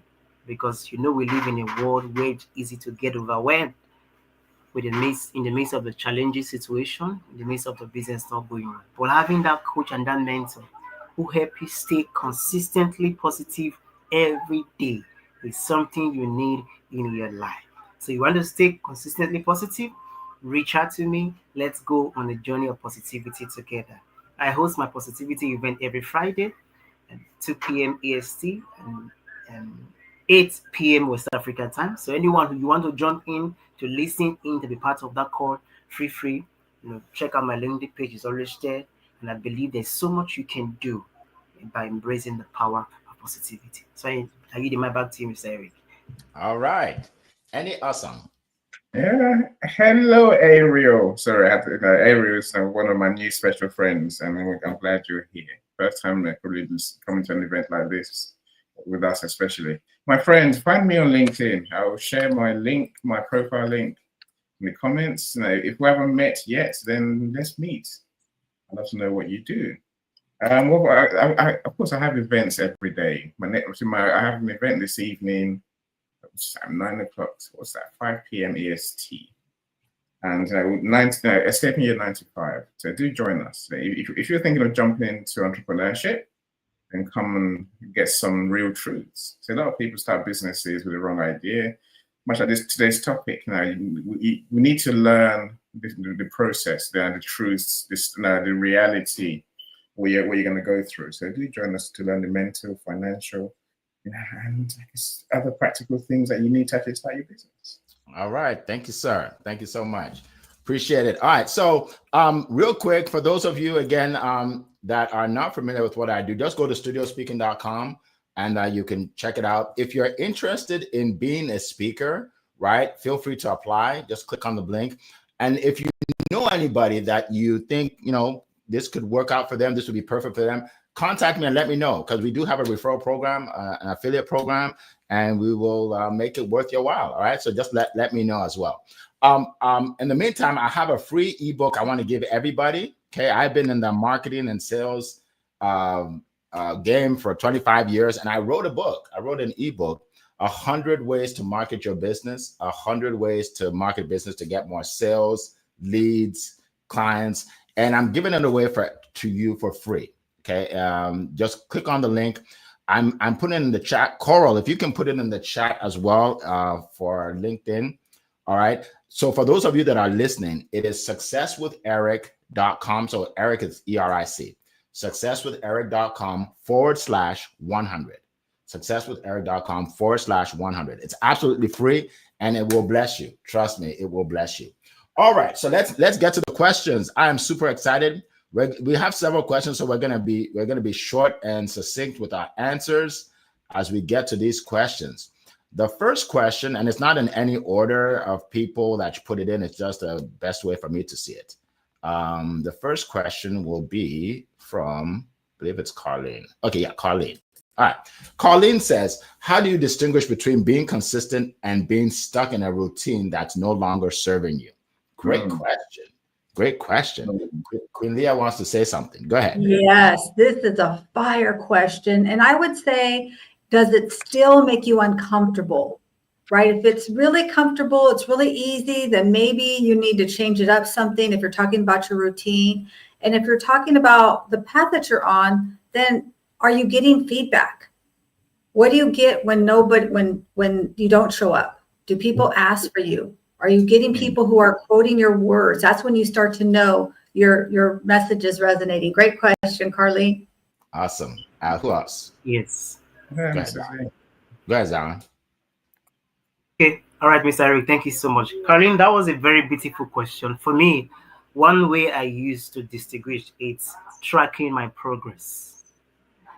Because, you know, we live in a world where it's easy to get overwhelmed in the midst of the challenging situation, in the midst of the business not going on. But having that coach and that mentor who help you stay consistently positive every day is something you need in your life. So you want to stay consistently positive? Reach out to me. Let's go on a journey of positivity together. I host my positivity event every Friday at 2 p.m. EST and 8 p.m. West African time. So anyone who you want to jump in to listen in to be part of that call, free. Check out my LinkedIn page. It's always there. And I believe there's so much you can do by embracing the power of positivity. So I give my back to you, Mr. Eric. All right. Any awesome. Yeah. Hello, Ariel. Sorry, Ariel is one of my new special friends, and I'm glad you're here. First time I could coming to an event like this with us, especially. My friends, find me on LinkedIn. I will share my link, my profile link in the comments. If we haven't met yet, then let's meet. I'd love to know what you do. Of course, I have events every day. I have an event this evening. 9 o'clock. What's that? 5 p.m. EST. And escaping year 95. So do join us. If you're thinking of jumping into entrepreneurship, then come and get some real truths. So a lot of people start businesses with the wrong idea. Much like today's topic, we need to learn the process, the truths, the reality, what you're going to go through. So do join us to learn the mental, financial, and other practical things that you need to actually start your business. All right. Thank you, sir. Thank you so much. Appreciate it. All right. So real quick, for those of you, again, that are not familiar with what I do, just go to studiospeaking.com and you can check it out. If you're interested in being a speaker, right, feel free to apply. Just click on the link. And if you know anybody that you think, this could work out for them, this would be perfect for them, contact me and let me know, because we do have a referral program, an affiliate program, and we will make it worth your while. All right. So just let me know as well. In the meantime, I have a free ebook I want to give everybody. Okay. I've been in the marketing and sales game for 25 years, and I wrote an ebook, 100 ways to market your business, 100 ways to market business to get more sales, leads, clients, and I'm giving it away to you for free. Okay, just click on the link. I'm putting it in the chat. Coral, if you can put it in the chat as well for LinkedIn. All right. So for those of you that are listening, it is successwitheric.com. So Eric is ERIC. Successwitheric.com/100. Successwitheric.com/100. It's absolutely free and it will bless you. Trust me, it will bless you. All right. So let's get to the questions. I am super excited. We have several questions, so we're gonna be short and succinct with our answers as we get to these questions. The first question, and it's not in any order of people that you put it in, it's just the best way for me to see it. The first question will be from, I believe it's Carlene. Okay, yeah, Carlene. All right. Carlene says, how do you distinguish between being consistent and being stuck in a routine that's no longer serving you? Great question. Great question. Queen Leah wants to say something. Go ahead. Yes, this is a fire question. And I would say, does it still make you uncomfortable? Right? If it's really comfortable, it's really easy, then maybe you need to change it up something if you're talking about your routine. And if you're talking about the path that you're on, then are you getting feedback? What do you get when when you don't show up? Do people ask for you? Are you getting people who are quoting your words? That's when you start to know your message is resonating. Great question, Carly. Awesome. Who else? Yes. Go ahead, Zion. Okay. All right, Mr. Eric, thank you so much. Carlene, that was a very beautiful question. For me, one way I use to distinguish it's tracking my progress.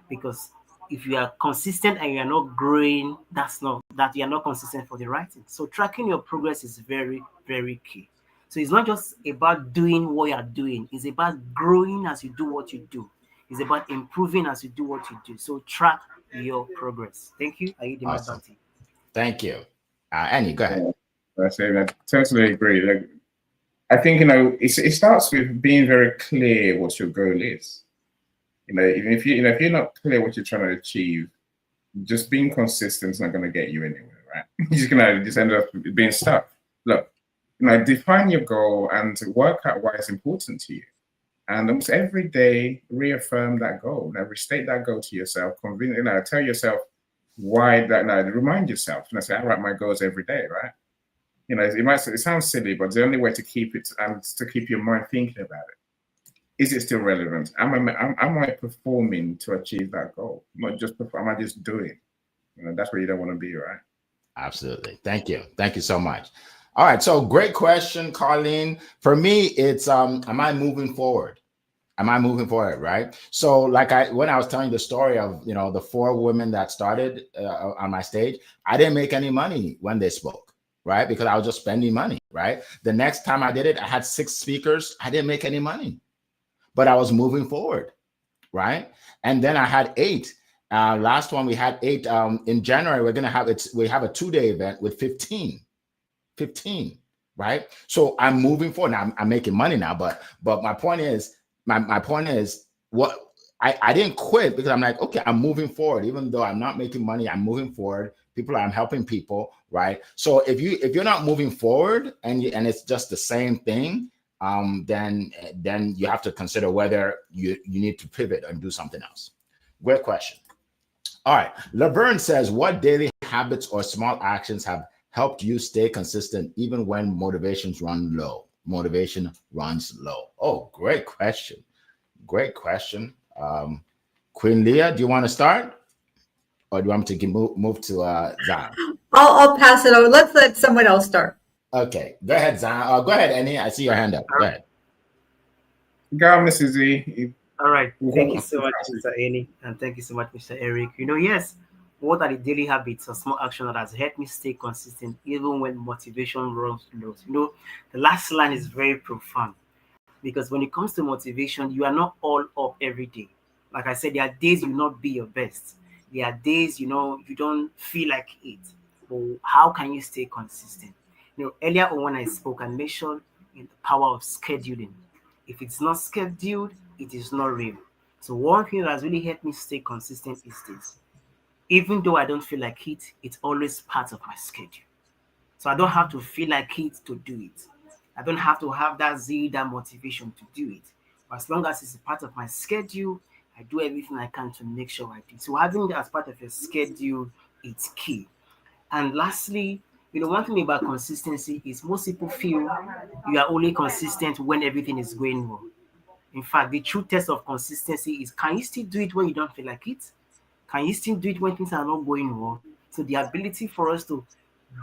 Because if you are consistent and you are not growing, that you are not consistent for the right thing. So tracking your progress is very, very key. So it's not just about doing what you are doing, it's about growing as you do what you do. It's about improving as you do what you do. So track your progress. Thank you. Awesome. Thank you. Annie, go ahead. I totally agree. Like, I think, it starts with being very clear what your goal is. Even if if you're not clear what you're trying to achieve, just being consistent is not going to get you anywhere, right? You're just going to just end up being stuck. Look, define your goal and work out why it's important to you. And almost every day, reaffirm that goal. Restate that goal to yourself. Tell yourself why that. Remind yourself. Say, I write my goals every day, right? It sounds silly, but the only way to keep it and to keep your mind thinking about it. Is it still relevant? Am I performing to achieve that goal? Not just am I just doing? That's where you don't want to be, right? Absolutely. Thank you. Thank you so much. All right. So great question, Carlene. For me, it's am I moving forward? Am I moving forward? Right. So when I was telling the story of the 4 women that started on my stage, I didn't make any money when they spoke, right? Because I was just spending money, right? The next time I did it, I had 6 speakers. I didn't make any money, but I was moving forward, right? And then I had 8. Last one we had 8. In January, we have a 2-day event with 15, right? So I'm moving forward. Now I'm making money now, but my point is, what I didn't quit because I'm like, okay, I'm moving forward. Even though I'm not making money, I'm moving forward. I'm helping people, right? So if you're not moving forward and it's just the same thing, then you have to consider whether you need to pivot and do something else. Great question. All right. Laverne says, what daily habits or small actions have helped you stay consistent even when motivation runs low? Oh, great question. Great question. Queen Leah, do you want to start? Or do you want me to move to Zion? I'll pass it over. Let's let someone else start. Okay, go ahead, Zion. Go ahead, Annie. I see your hand up. Go ahead. Go, Mrs. Z. All right. Thank you so much, Mr. Annie, and thank you so much, Mr. Eric. Yes, what are the daily habits or small action that has helped me stay consistent even when motivation runs low? The last line is very profound because when it comes to motivation, you are not all up every day. Like I said, there are days you not be your best. There are days, you don't feel like it. But how can you stay consistent? Earlier on when I spoke, I mentioned the power of scheduling. If it's not scheduled, it is not real. So one thing that has really helped me stay consistent is this. Even though I don't feel like it, it's always part of my schedule. So I don't have to feel like it to do it. I don't have to have that zeal, that motivation to do it. But as long as it's a part of my schedule, I do everything I can to make sure I do. So having that as part of your schedule, it's key. And lastly, one thing about consistency is most people feel you are only consistent when everything is going well. In fact, the true test of consistency is, can you still do it when you don't feel like it? Can you still do it when things are not going well? So the ability for us to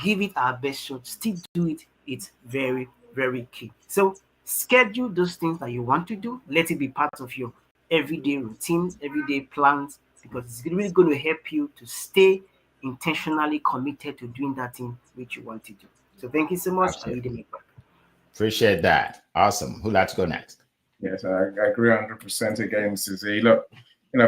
give it our best shot, still do it, it's very, very key. So schedule those things that you want to do. Let it be part of your everyday routines, everyday plans, because it's really going to help you to stay intentionally committed to doing that thing which you want to do. So thank you so much. Appreciate that. Awesome. Who'd like to go next? Yes, I agree 100% again, Susie. Look,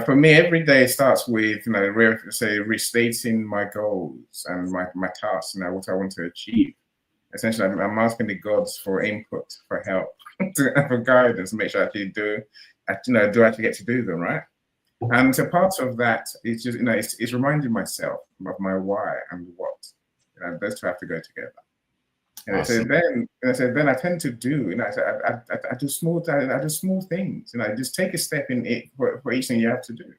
for me, every day starts with, restating my goals and my tasks, what I want to achieve. Essentially, I'm asking the gods for input, for help, for guidance, make sure I actually do I actually get to do them, right? And so part of that is just, it's reminding myself of my why and what. Those two have to go together. And awesome. then I tend to do, I do small things. Just take a step in it for each thing you have to do.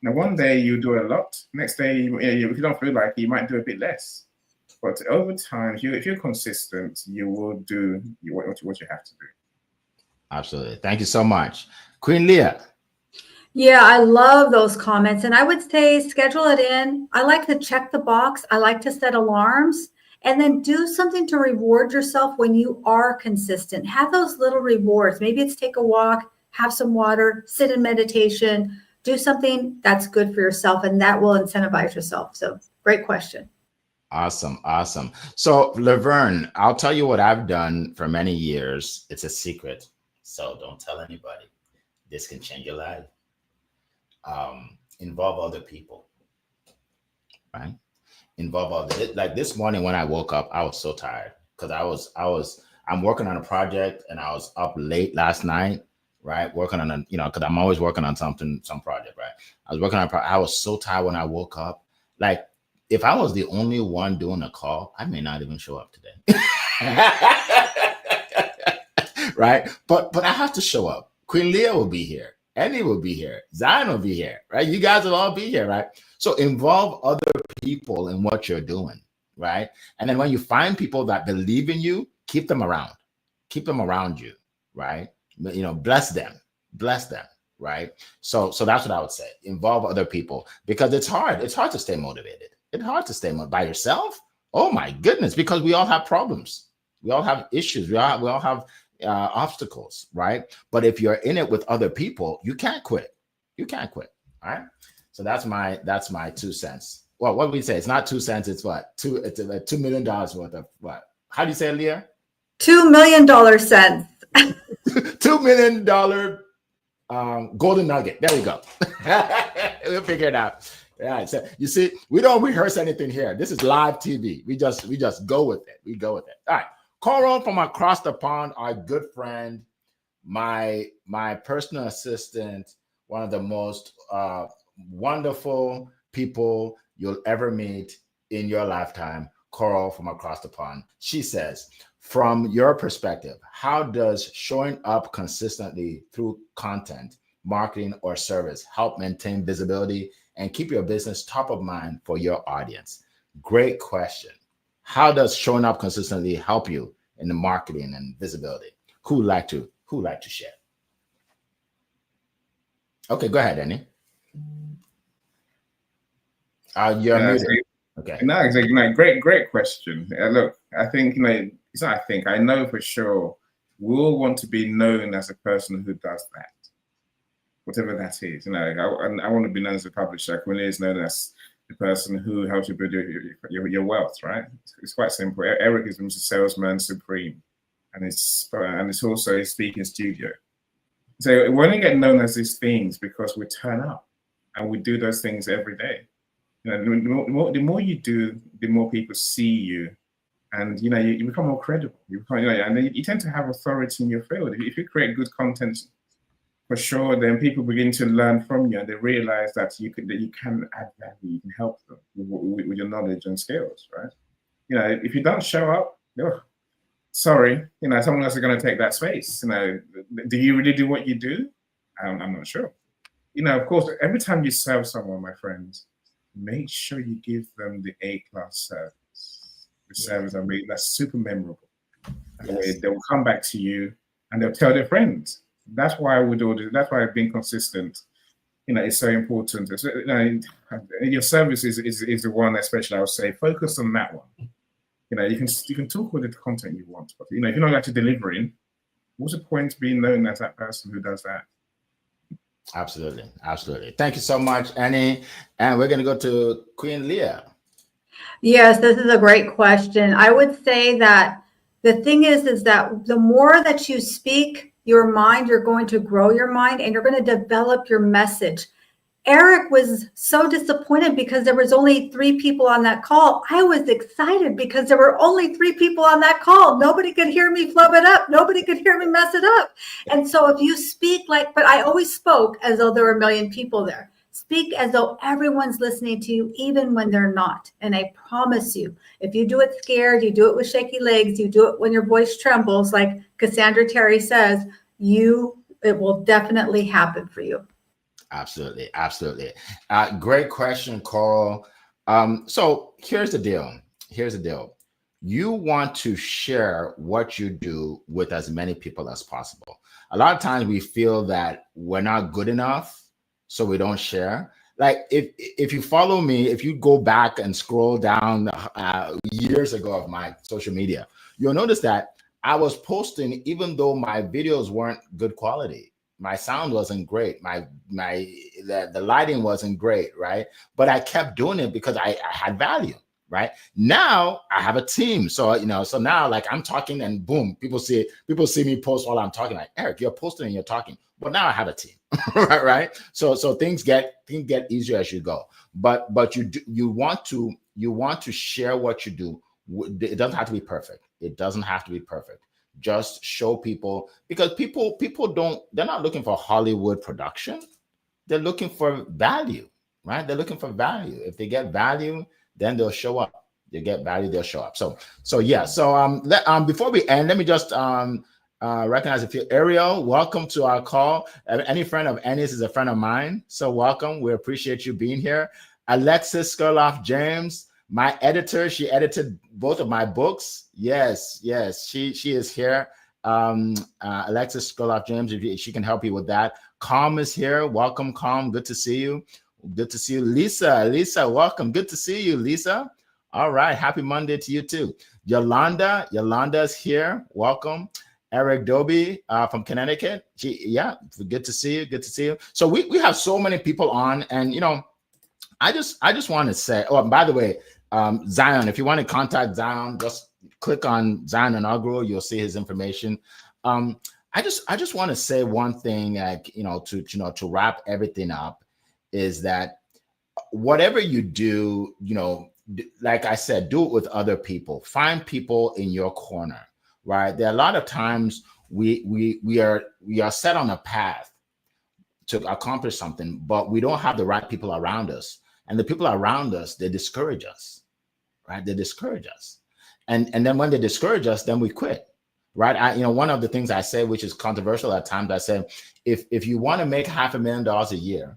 Now, one day you do a lot. Next day, if you don't feel like it, you might do a bit less. But over time, if you're consistent, you will do what you have to do. Absolutely. Thank you so much. Queen Leah. Yeah, I love those comments. And I would say schedule it in. I like to check the box. I like to set alarms. And then do something to reward yourself when you are consistent. Have those little rewards. Maybe it's take a walk, have some water, sit in meditation, do something that's good for yourself, and that will incentivize yourself. So great question. Awesome. Awesome. So Laverne, I'll tell you what I've done for many years. It's a secret, so don't tell anybody. This can change your life. Involve other people, right? Involve other. Like this morning when I woke up, I was so tired because I'm working on a project and I was up late last night, right? Working on because I'm always working on some project, right? I was working on I was so tired when I woke up. Like if I was the only one doing a call, I may not even show up today. Right? But I have to show up. Queen Leah will be here. Annie will be here. Zion will be here, right? You guys will all be here, right? So involve other people in what you're doing, right? And then when you find people that believe in you, keep them around. Keep them around you, right? Bless them, right? So that's what I would say. Involve other people because it's hard. It's hard to stay motivated. It's hard to stay by yourself. Oh my goodness, because we all have problems. We all have issues. We all have obstacles, right? But if you're in it with other people, you can't quit. You can't quit. All right. So that's my 2 cents. Well, what we say? It's not 2 cents. It's what? It's $2 million worth of what? How do you say it, Leah? $2 million cents. $2 million golden nugget. There we go. We'll figure it out. Yeah. So you see, we don't rehearse anything here. This is live TV. We just go with it. We go with it. All right. Coral from across the pond, our good friend, my personal assistant, one of the most wonderful people you'll ever meet in your lifetime, Coral from across the pond. She says, from your perspective, how does showing up consistently through content, marketing, or service help maintain visibility and keep your business top of mind for your audience? Great question. How does showing up consistently help you in the marketing and visibility? Who would like to share? Okay, go ahead, Annie. You're muted. Okay. No, exactly. Great question. Look, I think it's not. I think I know for sure. We'll want to be known as a person who does that, whatever that is. I want to be known as a publisher. Queen is known as the person who helps you build your wealth, right? It's quite simple. Eric is a salesman supreme, and it's also a speaking studio. So we only get known as these things because we turn up and we do those things every day. The more you do, the more people see you, and you become more credible. And you tend to have authority in your field. If you create good content, for sure, then people begin to learn from you, and they realize that you can add value, you can help them with your knowledge and skills, right? If you don't show up, sorry, someone else is going to take that space. Do you really do what you do? I'm not sure. Of course, every time you serve someone, my friends, make sure you give them the A-class service. The service that's super memorable. Yes. They will come back to you and they'll tell their friends. That's why we do this. That's why being consistent, is so important. Your service is the one, especially I would say, focus on that one. You can talk with the content you want, but if you're not actually delivering, what's the point being known as that person who does that? Absolutely. Thank you so much, Annie. And we're going to go to Queen Leah. Yes, this is a great question. I would say that The thing is that the more that you speak your mind, you're going to grow your mind and you're going to develop your message. Eric was so disappointed because there was only 3 people on that call. I was excited because there were only 3 people on that call. Nobody could hear me flub it up. Nobody could hear me mess it up. And so if you speak but I always spoke as though there were a million people there. Speak as though everyone's listening to you, even when they're not. And I promise you, if you do it scared, you do it with shaky legs, you do it when your voice trembles, like Cassandra Terry says, it will definitely happen for you. Absolutely. Absolutely. Great question, Coral. So here's the deal. You want to share what you do with as many people as possible. A lot of times we feel that we're not good enough, so we don't share. Like if you follow me, if you go back and scroll down years ago of my social media, you'll notice that I was posting even though my videos weren't good quality. My sound wasn't great. The lighting wasn't great, right? But I kept doing it because I had value, right? Now I have a team, so so now like I'm talking and boom, people see me post while I'm talking. Like, Eric, you're posting and you're talking. But now I have a team, right? So things get easier as you go. But you want to share what you do. It doesn't have to be perfect. It doesn't have to be perfect. Just show people, because people they're not looking for Hollywood production. They're looking for value, right? They're looking for value. If they get value, then they'll show up. They get value, they'll show up. So yeah. So before we end, let me just recognize a few. Ariel, welcome to our call. Any friend of Ennis is a friend of mine, so welcome. We appreciate you being here. Alexis Skurloff James, my editor, she edited both of my books. Yes, she is here. Alexis Skurloff James, if she can help you with that. Calm is here. Welcome, Calm. Good to see you. Lisa, welcome. Good to see you, Lisa. All right, happy Monday to you too. Yolanda's here. Welcome. Eric Doby from Connecticut. Good to see you. So we have so many people on, and I just want to say, oh, by the way, Zion, if you want to contact Zion, just click on Zion Inaugural. You'll see his information. I just want to say one thing, like, to wrap everything up, is that whatever you do, like I said, do it with other people. Find people in your corner, right? There are a lot of times we are set on a path to accomplish something, but we don't have the right people around us. And the people around us, they discourage us, right? They discourage us. And then when they discourage us, then we quit, right? One of the things I say, which is controversial at times, I say, if you want to make $500,000 a year,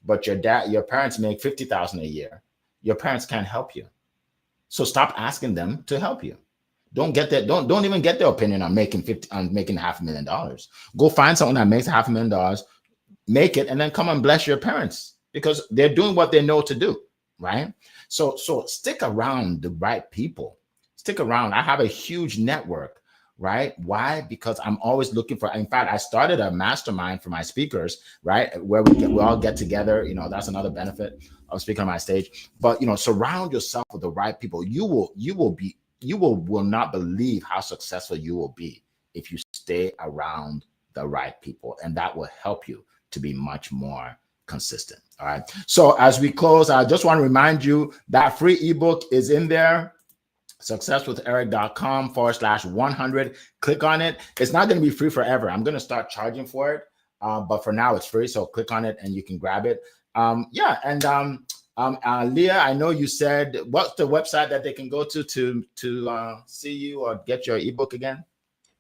but your parents make $50,000 a year, your parents can't help you. So stop asking them to help you. Don't even get their opinion on making $500,000. Go find someone that makes $500,000, make it, and then come and bless your parents, because they're doing what they know to do, right? So stick around the right people. Stick around. I have a huge network, right? Why? Because I'm always looking for. In fact, I started a mastermind for my speakers, right, where we all get together. That's another benefit of speaking on my stage. But surround yourself with the right people. You will not believe how successful you will be if you stay around the right people, and that will help you to be much more consistent. All right. So as we close, I just want to remind you that free ebook is in there. successwitheric.com/100. Click on it. It's not going to be free forever. I'm going to start charging for it. But for now it's free. So click on it and you can grab it. Leah, I know you said, what's the website that they can go to see you or get your ebook again?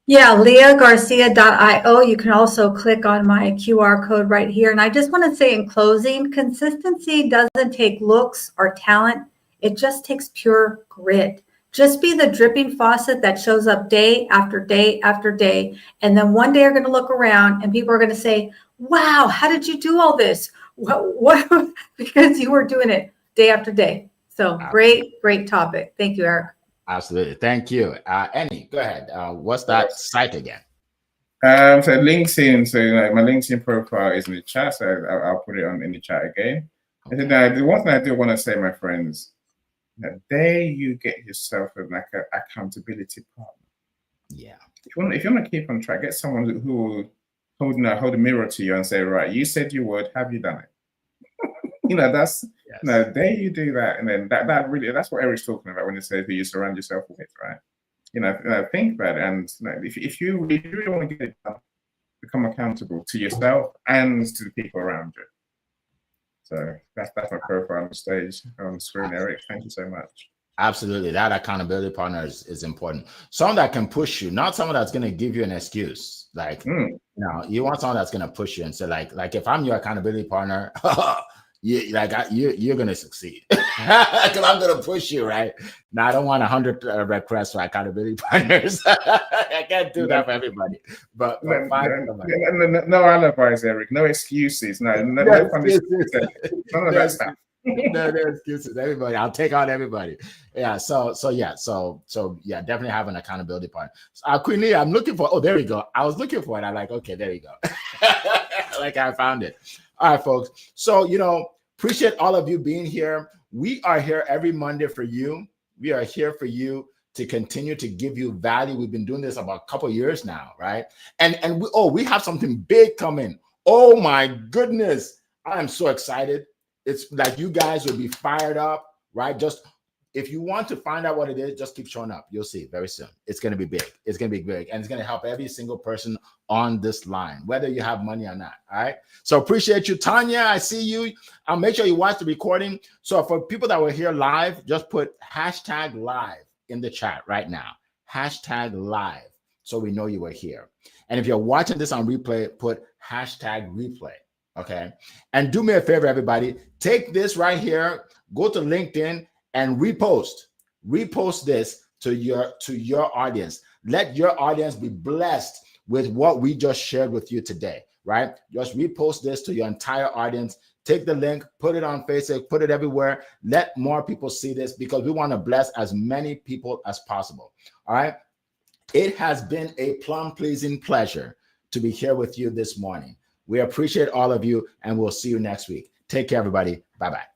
Yeah, leahgarcia.io. You can also click on my QR code right here. And I just want to say in closing, consistency doesn't take looks or talent. It just takes pure grit. Just be the dripping faucet that shows up day after day after day. And then one day you're going to look around and people are going to say, wow, how did you do all this? What? Because you were doing it day after day. So great topic. Thank you, Eric. Absolutely. Thank you. Annie, go ahead. What's that site again? So LinkedIn. So my LinkedIn profile is in the chat. So I'll put it in the chat again. Okay. And then the one thing I do want to say, my friends, the day you get yourself like an accountability partner, Yeah. If you want to keep on track, get someone who will hold a mirror to you and say, right, you said you would, have you done it? That's there you do that, and then that really, that's what Eric's talking about when he says who you surround yourself with, right? Think about it, and if you really want to get it done, become accountable to yourself and to the people around you. So that's my profile on the stage on screen, Eric. Thank you so much. Absolutely. That accountability partner is important. Someone that can push you, not someone that's going to give you an excuse. Like, you want someone that's going to push you and say, like if I'm your accountability partner, you're going to succeed because I'm going to push you, right? Now, I don't want 100 requests for accountability partners. I can't do that for everybody. But no alibis, Eric. No excuses. No excuses. None of that stuff. No excuses. Everybody, I'll take on everybody. Yeah. So definitely have an accountability partner. Queenie, I'm looking for. Oh, there we go. I was looking for it. I'm like, okay, there you go. Like I found it. All right, folks. So appreciate all of you being here. We are here every Monday for you. We are here for you to continue to give you value. We've been doing this about a couple of years now, right? And we have something big coming. Oh my goodness. I am so excited. It's like you guys will be fired up, right? Just if you want to find out what it is, just keep showing up. You'll see very soon. It's going to be big. It's going to be big. And it's going to help every single person on this line, whether you have money or not. All right. So appreciate you. Tanya, I see you. I'll make sure you watch the recording. So for people that were here live, just put #live in the chat right now. #live. So we know you were here. And if you're watching this on replay, put #replay. Okay. And do me a favor, everybody. Take this right here, go to LinkedIn and repost this to your audience. Let your audience be blessed with what we just shared with you today, right? Just repost this to your entire audience. Take the link, put it on Facebook, put it everywhere. Let more people see this because we want to bless as many people as possible. All right. It has been a plum-pleasing pleasure to be here with you this morning. We appreciate all of you, and we'll see you next week. Take care, everybody. Bye-bye.